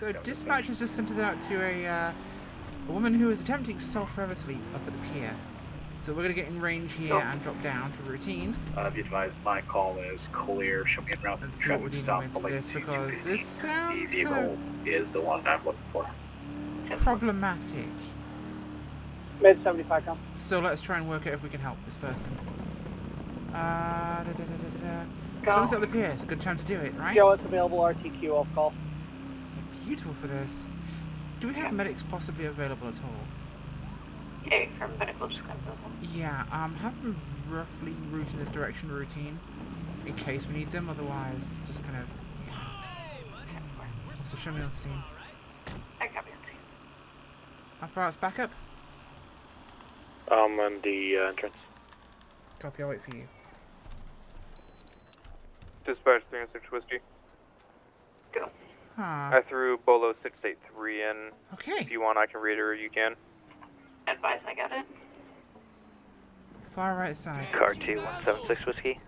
So dispatch has just sent us out to a woman who is attempting self-forever sleep up at the pier. So we're going to get in range here and drop down to routine. Be advised, my call is clear. Show me en route. And see what we're dealing with for this, because this sounds kind of is the one I'm looking for. problematic. Mid 75 come. So let's try and work out if we can help this person. Sun's at the pier. It's a good time to do it, right? Joe, it's available RTQ off call. It's beautiful for this. Do we have medics possibly available at all? Yeah, for medical, just kind of. Yeah, have them roughly route in this direction routine, in case we need them, otherwise just kind of, yeah. Also show me on scene. I copy on scene. How far out's back up? On the entrance. Copy, I'll wait for you. Dispatch 306 Whiskey. Go. Huh. I threw Bolo 683 in. Okay. If you want, I can read it or you can. Advise, I got it. Far right side. Car 2176 Whiskey.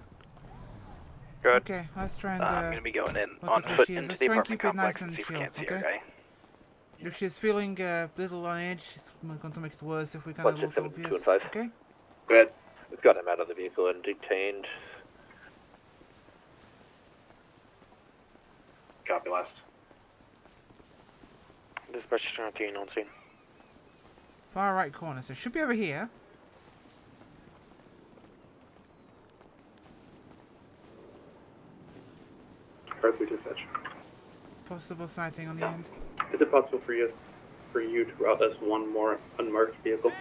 Good. Okay, let's try and I'm going to be going in look on at where foot she is. into Let's the try and apartment keep it nice complex and and see if we chill, can't see okay? our guy. If she's feeling a little on edge, she's going to make it worse if we kind of look 167, obvious. 2 and 5. Okay? Good. We've got him out of the vehicle and detained. Copy last. Dispatch 13 on scene. Far right corner, so it should be over here. Earthly dispatch. Possible sighting on the end. Is it possible for you to route us one more unmarked vehicle?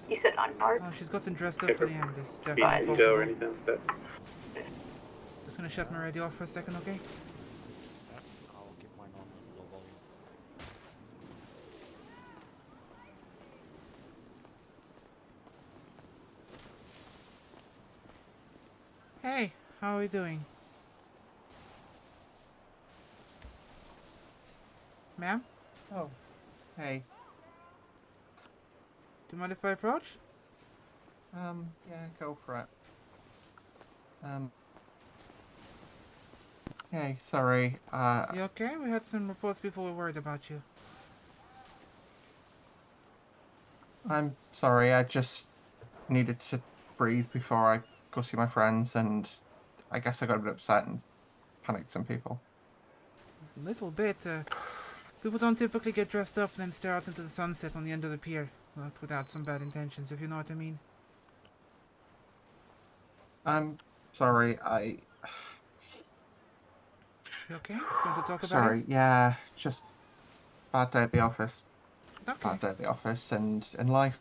You said unmarked? Oh, she's gotten dressed up for the end. It's definitely Fine. possible. Or anything like that? Just gonna shut my radio off for a second, okay? I'll keep mine on low volume. Hey, how are we doing? Ma'am? Oh, hey. Do you mind if I approach? Yeah, go for it. Hey, sorry, You okay? We had some reports people were worried about you. I'm sorry, I just needed to breathe before I go see my friends, and I guess I got a bit upset and panicked some people. A little bit. People don't typically get dressed up and then stare out into the sunset on the end of the pier. Not without some bad intentions, if you know what I mean. I'm sorry, You okay? Going to talk about sorry, it? yeah, just bad day at the office. Okay. Bad day at the office and in life.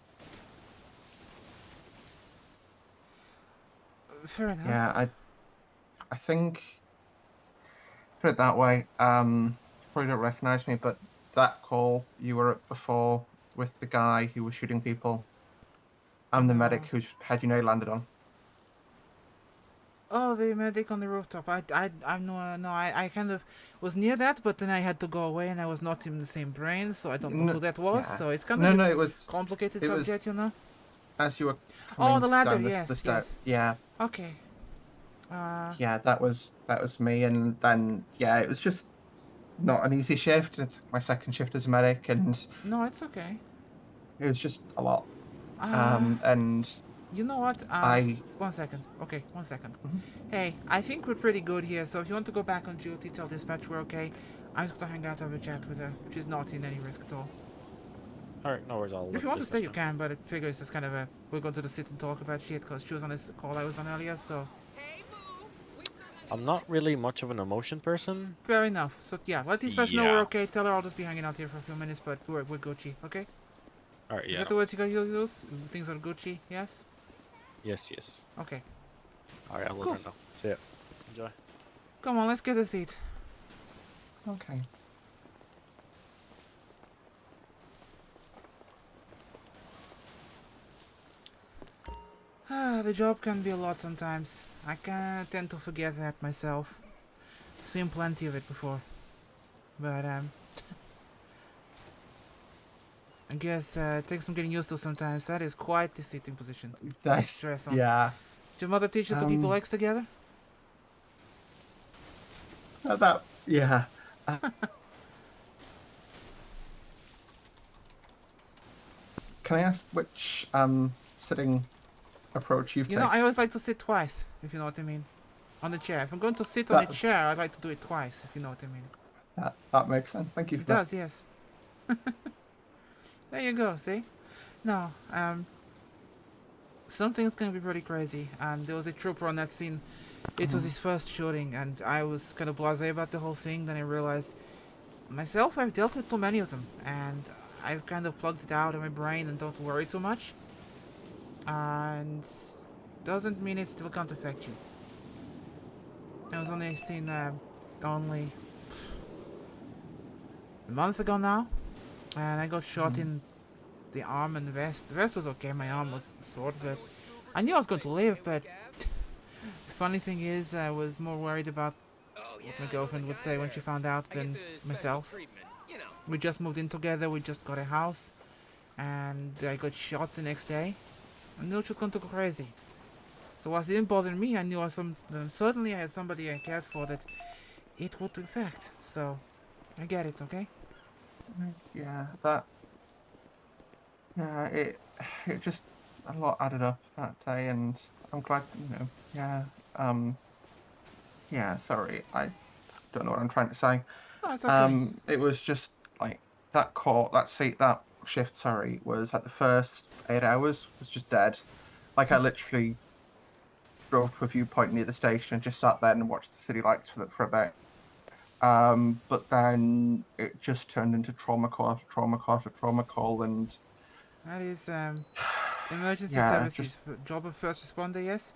Fair enough. Yeah, I think, put it that way, probably don't recognise me, but that call you were at before with the guy who was shooting people, I'm the medic whose head you know landed on. Oh, the medic on the rooftop. I kind of was near that, but then I had to go away, and I was not in the same brain, so I don't know who that was. Yeah. So it's kind of No, it was complicated it was- subject, you know. as you were Oh, coming the ladder, down the yes, steps. yes. Yeah, Okay. yeah, that was me, and then yeah, it was just not an easy shift. It's my second shift as a medic, and No, it's okay. it was just a lot. Uh, And You know what? I 1 second. Okay, 1 second. Mhm. Hey, I think we're pretty good here, so if you want to go back on duty, tell dispatch we're okay. I'm just gonna hang out, have a chat with her. She's not in any risk at all. Alright, no worries, I'll... If you want to stay, you can, but I figure it's just kind of a... We're going to just sit and talk about shit, because she was on this call I was on earlier, so... I'm not really much of an emotion person. Fair enough. So, yeah, let dispatch know we're Yeah. okay. Tell her I'll just be hanging out here for a few minutes, but we're Gucci, okay? Alright, Is yeah. that the words you gotta use? Things are Gucci, yes? Yes, yes. Okay. Alright, I'll Cool. let her know. See ya. Enjoy. Come on, let's get a seat. okay. The job can be a lot sometimes. I can tend to forget that myself. Seen plenty of it before. But, I guess it takes some getting used to sometimes. That is quite the sitting position. That's Stress on. yeah. Did your mother teach you to keep your legs together? Yeah. Can I ask which sitting approach you've You know, taken? I always like to sit twice, if you know what I mean. On the chair. If I'm going to sit on a That, chair, I like to do it twice, if you know what I mean. that makes sense. Thank you It for that. does, yes. There you go, see? No, something's gonna be pretty crazy. And there was a trooper on that scene. It was his first shooting, and I was kind of blasé about the whole thing. Then I realized, myself, I've dealt with too many of them, and I've kind of plugged it out of my brain and don't worry too much. And doesn't mean it still can't affect you. I was on a scene only a month ago now, and I got shot in the arm and the vest. The vest was okay, my arm was sore, but I knew I was going to live. But the funny thing is, I was more worried about what my girlfriend would say when she found out than myself. We just moved in together, we just got a house, and I got shot the next day. I knew it was going to go crazy. So whilst it didn't bother me, I knew certainly I had somebody I cared for that it would affect. So I get it, okay? Yeah, that. Yeah, it just a lot added up that day, and I'm glad, Yeah. Yeah. Sorry, I don't know what I'm trying to say. No, it's okay. It was just like that shift. Sorry, was at the first 8 hours was just dead. Like I literally drove to a viewpoint near the station and just sat there and watched the city lights for a bit. But then it just turned into trauma call after trauma call after trauma call, and That is emergency yeah, services. Job of first responder, yes,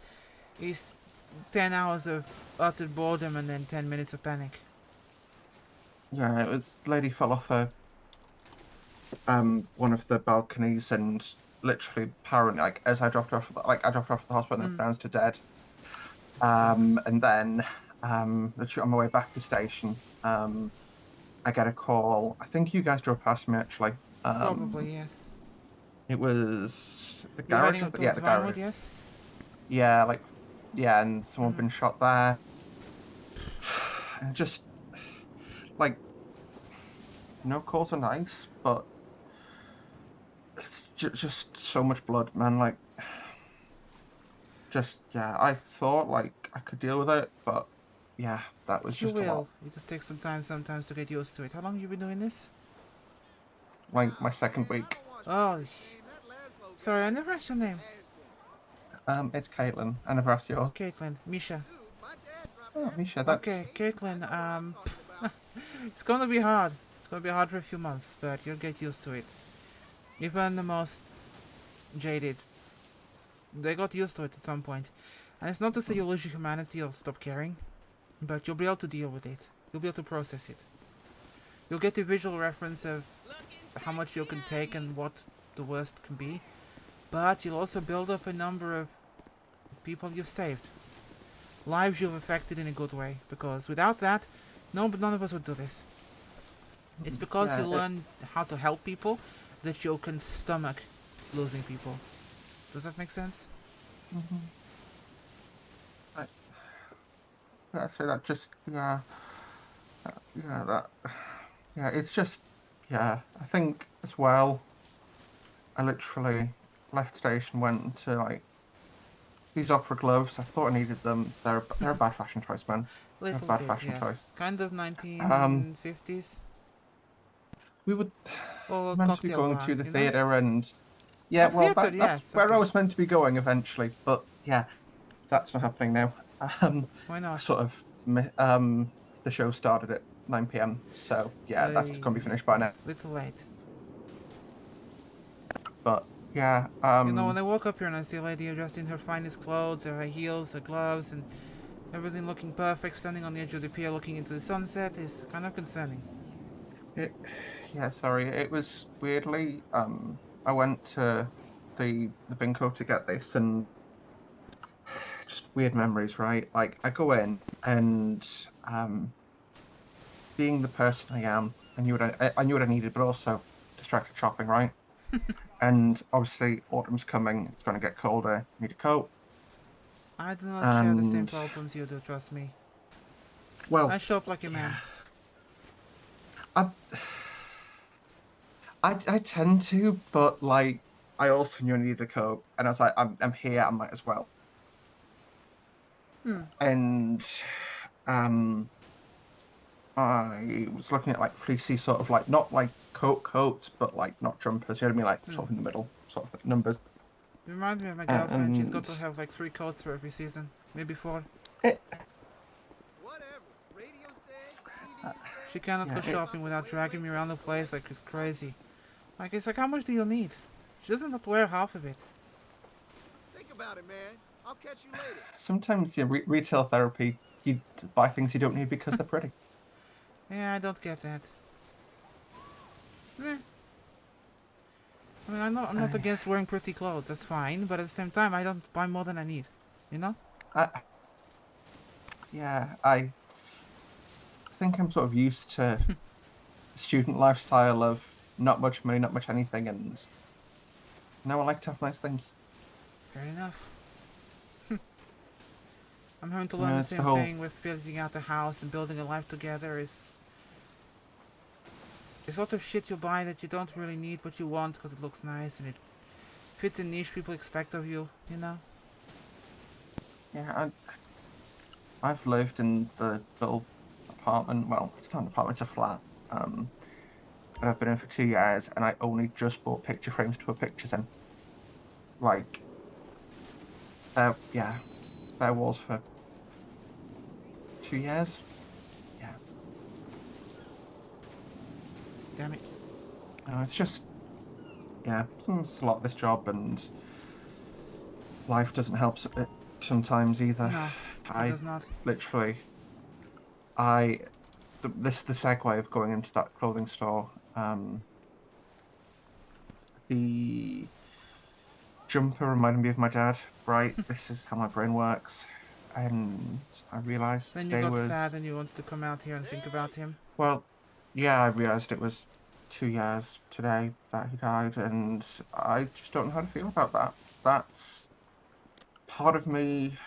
is 10 hours of utter boredom and then 10 minutes of panic. yeah, it was lady fell off one of the balconies and literally like as I dropped her off at the hospital and pronounced her dead. And then on my way back to the station, I get a call. I think you guys drove past me actually. Probably, yes. It was the You're garage. heading up Yeah, towards the Vinewood, garage. yes? Yeah, and someone been shot there. And just like, no calls are nice, but it's just so much blood, man. Like, I thought like I could deal with it, but yeah, that was You just a lot. will. It just takes some time sometimes to get used to it. How long have you been doing this? Like my second week. Oh, sorry, I never asked your name. It's Caitlin. I never asked yours. Caitlin. Misha. Oh, Misha, that's... Okay, Caitlin, it's gonna be hard. It's gonna be hard for a few months, but you'll get used to it. Even the most jaded, they got used to it at some point. And it's not to say you'll lose your humanity or stop caring, but you'll be able to deal with it. You'll be able to process it. You'll get a visual reference of how much you can take and what the worst can be, but you'll also build up a number of people you've saved. Lives you've affected in a good way, because without that, none of us would do this. It's because you learn how to help people that you can stomach losing people. Does that make sense? Yeah, so that just, it's just, I think as well, I literally left station, went to like these opera gloves. I thought I needed them. They're a bad fashion choice, man. Little a bad bit, fashion yes. choice. Kind of 1950s. We were Or meant to be cocktail going bar, to the you know? theatre, and Theatre, that's yes, where I okay. was meant to be going eventually. But yeah, that's not happening now. Why not? Sort of, the show started at 9 p.m. So yeah, that's going to be finished by now. It's a little late. But yeah, You know, when I woke up here and I see a lady dressed in her finest clothes, her high heels, her gloves, and everything looking perfect, standing on the edge of the pier looking into the sunset, is kind of concerning. Sorry. It was weirdly, I went to the bingo to get this, and just weird memories, right? Like, I go in, and being the person I am, I knew what I needed, but also distracted shopping, right? And obviously, autumn's coming, it's going to get colder, need a coat. I do not share the same problems you do, trust me. Well, I show up like a man. I tend to, but like I also knew I needed a coat, and I was like, I'm here, I might as well. And I was looking at like fleecy sort of like not like coats, but like not jumpers. You know what I mean? Like sort of in the middle, sort of numbers. You remind me of my girlfriend. She's got to And have like 3 coats for every season, maybe 4. She cannot Yeah, go shopping without dragging me around the place like it's crazy. Like, it's like, how much do you need? She doesn't have to wear half of it. Think about it, man. I'll catch you later. sometimes retail therapy, you buy things you don't need because they're pretty. Yeah, I don't get that. Eh. I mean, I'm not against wearing pretty clothes, that's fine, but at the same time, I don't buy more than I need, you know? I think I'm sort of used to the student lifestyle of not much money, not much anything, and now I like to have nice things. Fair enough. I'm having to learn the it's the same whole- thing with building out a house and building a life together is... There's a lot of shit you buy that you don't really need, but you want because it looks nice and it fits a niche people expect of you, you know? Yeah, I've lived in the little apartment. Well, it's not an apartment; it's a flat. And I've been in for 2 years, and I only just bought picture frames to put pictures in. Like, bare walls for 2 years. Yeah. Damn it. No, it's just, yeah, it's a lot of this job, and life doesn't help sometimes either. No, it does not. Literally, this is the segue of going into that clothing store. The jumper reminded me of my dad, right? This is how my brain works. And I realised Then you today got was... sad and you wanted to come out here and think about him. Well, yeah, I realised it was 2 years today that he died, and I just don't know how to feel about that. That's... Part of me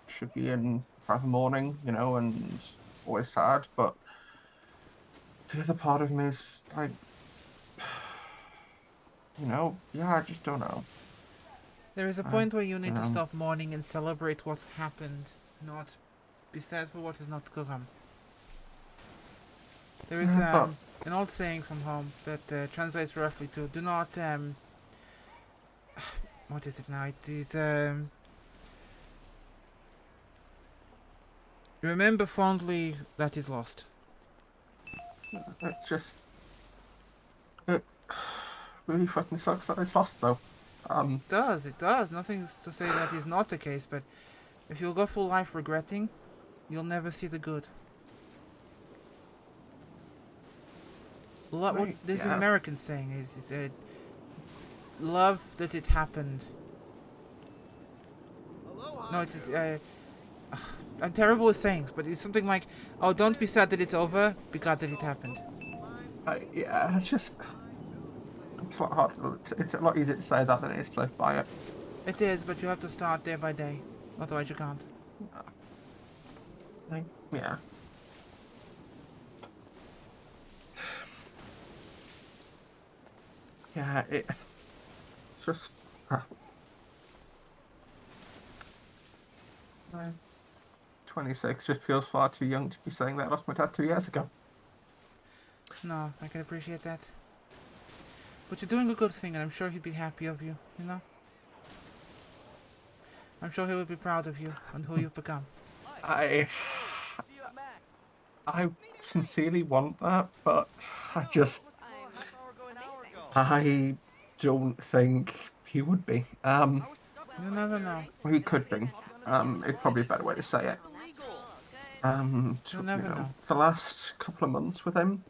should be in forever mourning, you know, and always sad, but the other part of me is like, you know, yeah, I just don't know. There is a point where you need to um, stop mourning and celebrate what happened, not be sad for what is not to come. There is Yeah, an old saying from home that translates roughly to do not what is it now? It is remember fondly that is lost. It's just, it really fucking sucks that it's lost though. It does. Nothing to say that is not the case, but if you'll go through life regretting, you'll never see the good. Right, There's an yeah. American saying is love that it happened. No, it's I'm terrible with sayings, but it's something like, oh, don't be sad that it's over, be glad that it happened. Yeah, it's just, it's a lot harder. It's a lot easier to say that than it is to live by it. It is, but you have to start day by day, otherwise you can't. Yeah. Yeah, it's just... I'm 26 just feels far too young to be saying that I lost my dad 2 years ago. No, I can appreciate that. But you're doing a good thing, and I'm sure he'd be happy of you, you know? I'm sure he would be proud of you and who you've become. I sincerely want that, but I don't think he would be. You never know. He could be. It's probably a better way to say it. You'll never know. The last couple of months with him,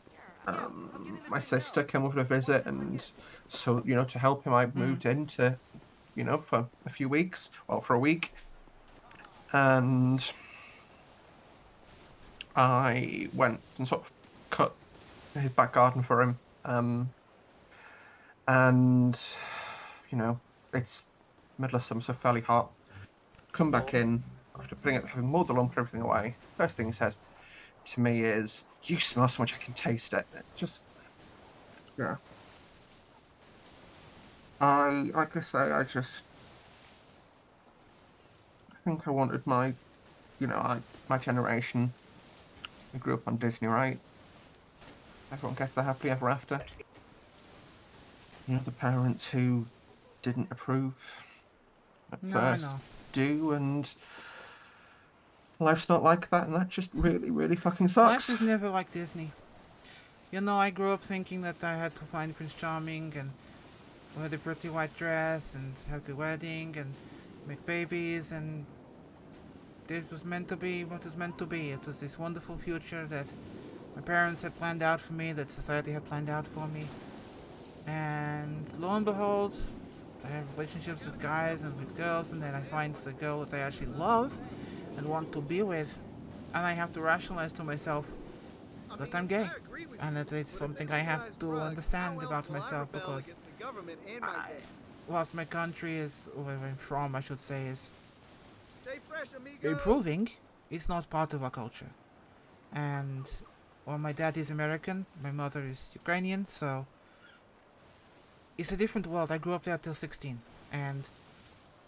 my sister came over to visit, and so, you know, to help him, I moved in to, you know, for a few weeks, well, for a week, and I went and sort of cut his back garden for him, and, you know, it's middle of summer, so fairly hot. Come back in after after having mowed the lawn, put everything away, first thing he says to me is, "You smell so much, I can taste it." It just, yeah. Like I say, I think I wanted my generation. I grew up on Disney, right? Everyone gets the happily ever after. You know, the parents who didn't approve at No, I first know. do, and life's not like that, and that just really, really fucking Life sucks. is never like Disney. You know, I grew up thinking that I had to find Prince Charming and wear the pretty white dress and have the wedding and make babies, and it was meant to be what was meant to be. It was this wonderful future that my parents had planned out for me, that society had planned out for me. And lo and behold, I have relationships with guys and with girls, and then I find the girl that I actually love and want to be with, and I have to rationalize to myself that I'm gay, and that it's something I have to understand about myself, because whilst my country is, where I'm from, I should say, is improving, it's not part of our culture. And well, my dad is American, my mother is Ukrainian, so it's a different world. I grew up there till 16, and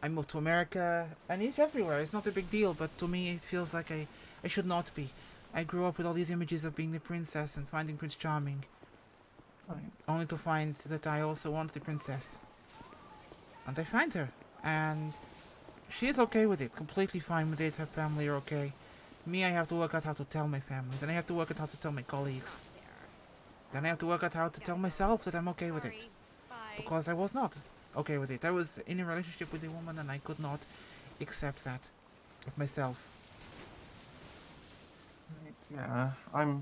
I moved to America, and it's everywhere. It's not a big deal, but to me it feels like I should not be. I grew up with all these images of being the princess and finding Prince Charming, only to find that I also want the princess. And I find her, and she's okay with it, completely fine with it. Her family are okay. Me, I have to work out how to tell my family. Then I have to work out how to tell my colleagues. Then I have to work out how to tell myself that I'm okay with it, because I was not okay with it. I was in a relationship with a woman, and I could not accept that of myself. Yeah,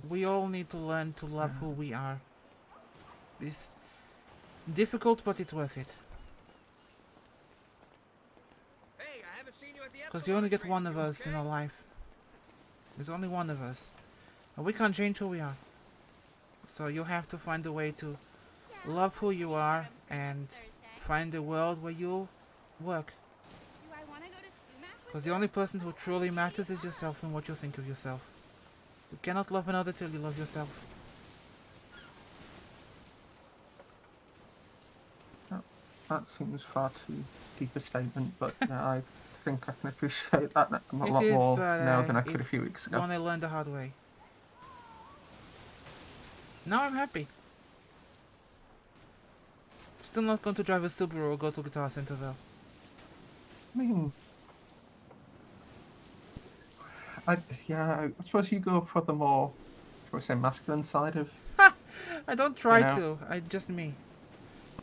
We all need to learn to love who we are. It's difficult, but it's worth it. Because you only get one of us in our life. There's only one of us. And we can't change who we are. So you have to find a way to love who you are and find a world where you work. Because the only person who truly matters is yourself and what you think of yourself. You cannot love another till you love yourself. That seems far too deep a statement, but I think I can appreciate that a lot more now than I could a few weeks ago. One I learned the hard way. Now I'm happy. Still not going to drive a Subaru or go to Guitar Center though. I mean, I suppose you go for the more, shall we say, masculine side of. I don't try to. Just me.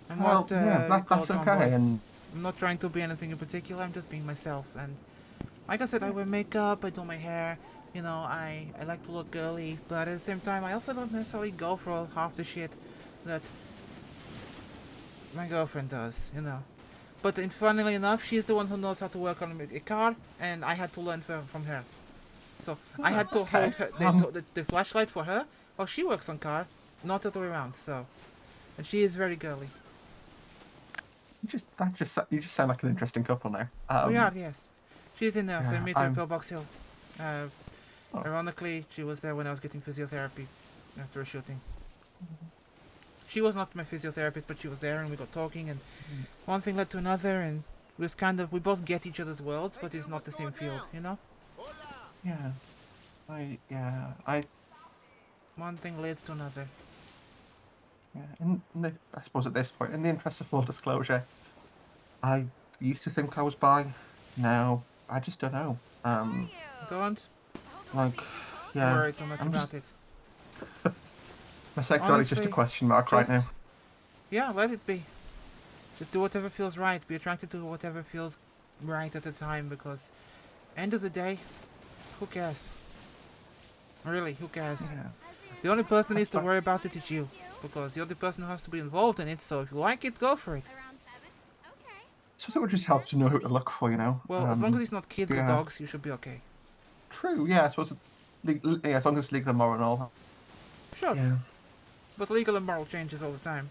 I'm Well, not. that's okay. And I'm not trying to be anything in particular. I'm just being myself. And like I said, I wear makeup. I do my hair. You know, I like to look girly, but at the same time, I also don't necessarily go for half the shit that my girlfriend does. You know. But funnily enough, she's the one who knows how to work on a car, and I had to learn from her. So I had to hold her, the flashlight for her while she works on car, not the other way around. So, and she is very girly. you just sound like an interesting couple now. We are, yes. She's in there, so I yeah, met her at I'm- Pillbox Hill. Ironically, she was there when I was getting physiotherapy after a shooting. She was not my physiotherapist, but she was there, and we got talking, and one thing led to another, and it was we both get each other's worlds, but it's not the same field, you know? Yeah. One thing leads to another. Yeah, I suppose at this point, in the interest of full disclosure, I used to think I was bi. Now, I just don't know. Don't Yeah. worry too much I'm about it. My sexuality is just a Honestly, question mark right now. Yeah, let it be. Just do whatever feels right. Be attracted to whatever feels right at the time, because end of the day, who cares? Really, who cares? Yeah. The only person who needs to worry about it is you, because you're the person who has to be involved in it, so if you like it, go for it. So it would just help to know who to look for, you know? Well, as long as it's not kids or yeah. dogs, you should be okay. True, yeah, I suppose as long as it's legal and moral and all. Sure. Yeah. But legal and moral changes all the time.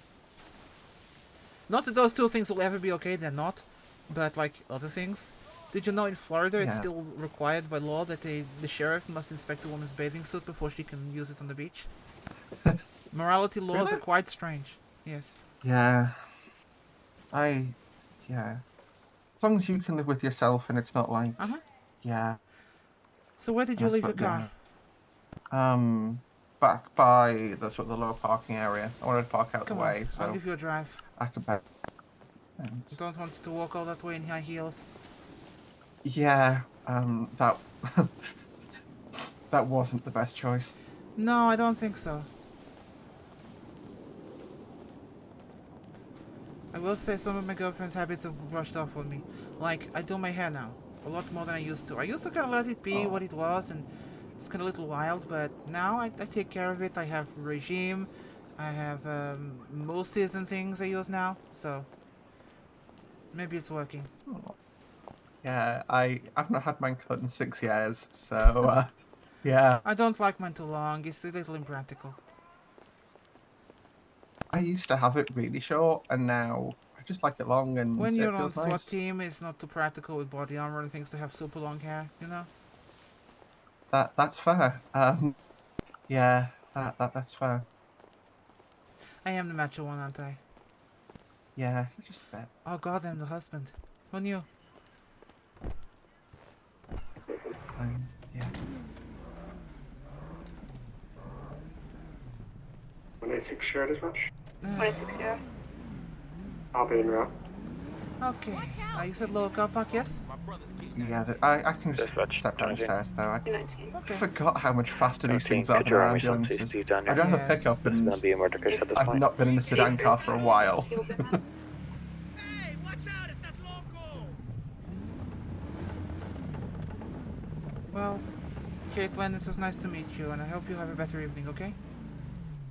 Not that those two things will ever be okay, they're not. But, like, other things. Did you know in Florida it's Yeah. still required by law that the sheriff must inspect a woman's bathing suit before she can use it on the beach? Morality laws are Really? quite strange. Yes. Yeah. Yeah. As long as you can live with yourself and it's not like, Uh-huh. yeah. So where did you That's leave your what- car? yeah. Back by the sort of the lower parking area. I wanted to park out Come the way, on, I'll so give you a drive. I could bet. I don't want you to walk all that way in high heels. Yeah, that that wasn't the best choice. No, I don't think so. I will say some of my girlfriend's habits have brushed off on me. Like, I do my hair now. A lot more than I used to. I used to kind of let it be what it was, and it's kind of a little wild, but now I take care of it. I have regime. I have mousses and things I use now, so maybe it's working. Oh. Yeah, I've not had mine cut in 6 years, so yeah. I don't like mine too long. It's a little impractical. I used to have it really short, and now I just like it long, and When it you're on feels SWAT nice. team, it's not too practical with body armor and things to have super long hair, you know? That's fair. Yeah, that's fair. I am the macho one, aren't I? Yeah, just a bit. Oh god, I'm the husband. Who knew? Yeah. 186 shared as much. 26 yeah. I'll be in route. Okay. You said lower car park, yes? Yeah, I can just Dispatch, step downstairs though. I 19. Okay. forgot how much faster these things are Could than you our arm yourself, ambulances. please, down I don't have a Yes. pickup, There's and gonna be a murder case at this I've point. not been in a sedan car for a while. Hey, watch out, it's that local! Well, Caitlin, it was nice to meet you, and I hope you have a better evening, okay?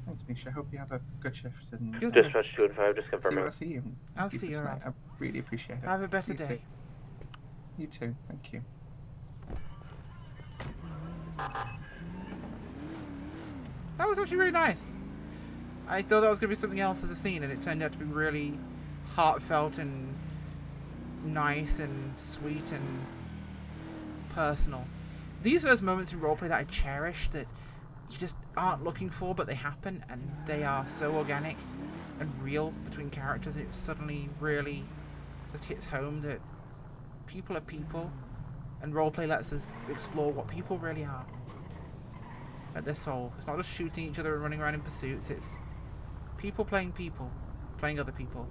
Thanks, Misha. I hope you have a good shift, and You too. Dispatch 2 and 5, just see you confirming. when I see you. I'll Keep see it you tonight. around. I really appreciate it. Have a better You day. too. You too. Thank you. That was actually really nice. I thought that was going to be something else as a scene, and it turned out to be really heartfelt and nice and sweet and personal. These are those moments in roleplay that I cherish, that you just aren't looking for, but they happen, and they are so organic and real between characters. It suddenly really just hits home that people are people, and roleplay lets us explore what people really are at their soul. It's not just shooting each other and running around in pursuits. It's people, playing other people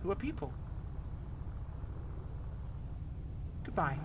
who are people. Goodbye.